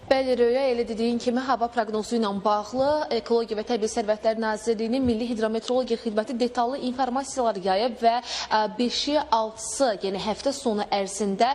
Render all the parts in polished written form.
Bəli, Röya, elə dediyin kimi hava proqnozu ilə bağlı Ekologiya və Təbii Sərvətlər Nazirliyinin Milli Hidrometeorologiya Xidməti detallı informasiyalar yayıb və 5-i 6-sı, yəni həftə sonu ərzində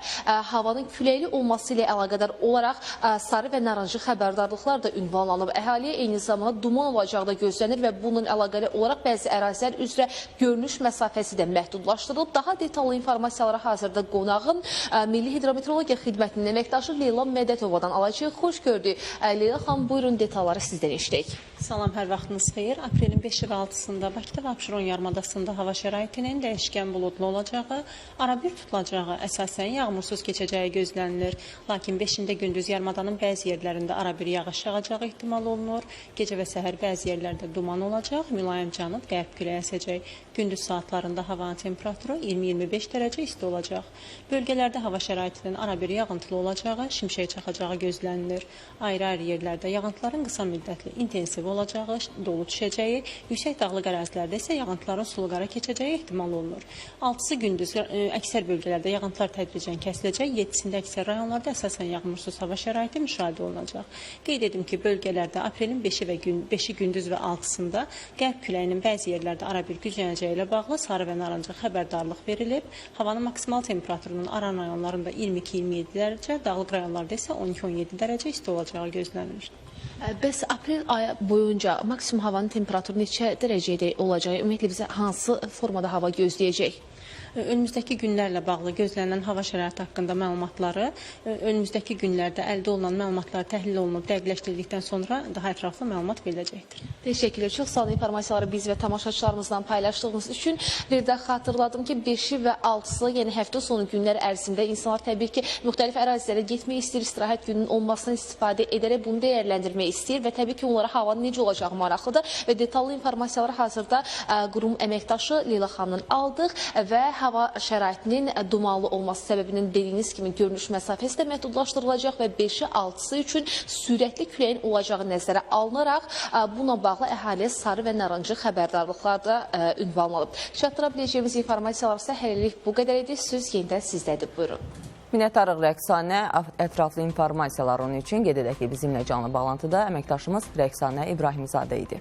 havanın küləkli olması ilə əlaqədar olaraq sarı və naranjı xəbərdarlıqlar da ünvanlanıb. Əhaliyə eyni zamanda duman olacağı da gözlənir və bununla əlaqəli olaraq bəzi ərazilər üzrə görünüş məsafəsi də məhdudlaşdırılıb. Daha detallı informasiyalara hazırda qonağım Milli Hidrometeorologiya Xidmətinin əməkdaşı Leyla Mədətovadan alacağıq. Xoş gördük. Leyla xanım, buyurun detalları sizdən eşidək. Salam, hər vaxtınız xeyir. Aprelin 5 və 6-sında Bakıda və Abşeron yarımadasında hava şəraitinin dəyişkən buludlu olacağı, arabir tutulacağı, əsasən yağmursuz keçəcəyi gözlənilir. Lakin 5-də gündüz yarımadanın bəzi yerlərində arabir yağış yağacağı ehtimal olunur. Gecə və səhər bəzi yerlərdə duman olacaq, mülayim cənub qərb küləyi əsəcək. Gündüz saatlarında havanın temperaturu 20-25 dərəcə isti olacaq. Bölgələrdə hava şəraitinin arabir yağıntılı olacağı, şimşək çaxacağı gözlənilir. Ayrı-ayrı yerlərdə yağıntıların qısa müddətli intensiv olacağı, dolu düşəcəyi, yüksək dağlıq ərazilərdə isə yağıntıların sulu qara keçəcəyi ehtimal olunur. 6-sı gündüz əksər bölgələrdə yağıntılar tədricən kəsiləcək, 7-sində əksər rayonlarda əsasən yağmursuz hava şəraiti müşahidə olunacaq. Qeyd edim ki, bölgələrdə aprelin 5-i gündüz və 6-sında qərb küləyinin bəzi yerlərdə arabir güclənəcəyi ilə bağlı sarı və narıncı xəbərdarlıq verilib. Havanın maksimal temperaturunun aran rayonlarında 22-27 dərəcə, dağlıq rayonlarda isə 12-17 dərəcə isti olacağı gözlənilir. Bəs aprel ayı boyunca maksimum havanın temperaturu neçə dərəcədə olacaq? Ümumiyyətlə bizə hansı formada hava gözləyəcək? Önümüzdəki günlərlə bağlı gözlənilən hava şəraiti haqqında məlumatları önümüzdəki günlərdə əldə olunan məlumatlar təhlil olunub, dəqiqləşdirildikdən sonra daha ətraflı məlumat veriləcəkdir. Təşəkkürlər. Çox sağ olun informasiyaları biz və tamaşaçılarımızla paylaşdığınız üçün. Bir də xatırladım ki, 5-i və 6-sı, yəni həftə sonu günlər ərzində insanlar təbii ki, müxtəlif ərazilərə getmək istəyir, istirahət gününün olmasından istifadə edərək bunu dəyərləndirmək istəyir və təbii ki, onlara havanın necə olacağı maraqlıdır və detallı informasiyaları hazırda qurum əməkdaşı Leyla xanımdan aldıq və hava şəraitinin dumanlı olması səbəbinin dediyiniz kimi görünüş məsafəsi də məhdudlaşdırılacaq və 5-i 6-sı üçün sürətli küləyin olacağı nəzərə alınaraq buna bağlı əhaliyə sarı və narıncı xəbərdarlıqlar da ünvanlanıb. Çatdıra biləcəyimiz informasiyalar isə hələlik bu qədər idi. Söz yenidən sizdədir. Buyurun. Minnətdarıq Rəqsanə. Ətraflı informasiyalar onun üçün qeyd edək ki, bizimlə canlı bağlantıda əməkdaşımız Rəqsanə İbrahimzadə idi.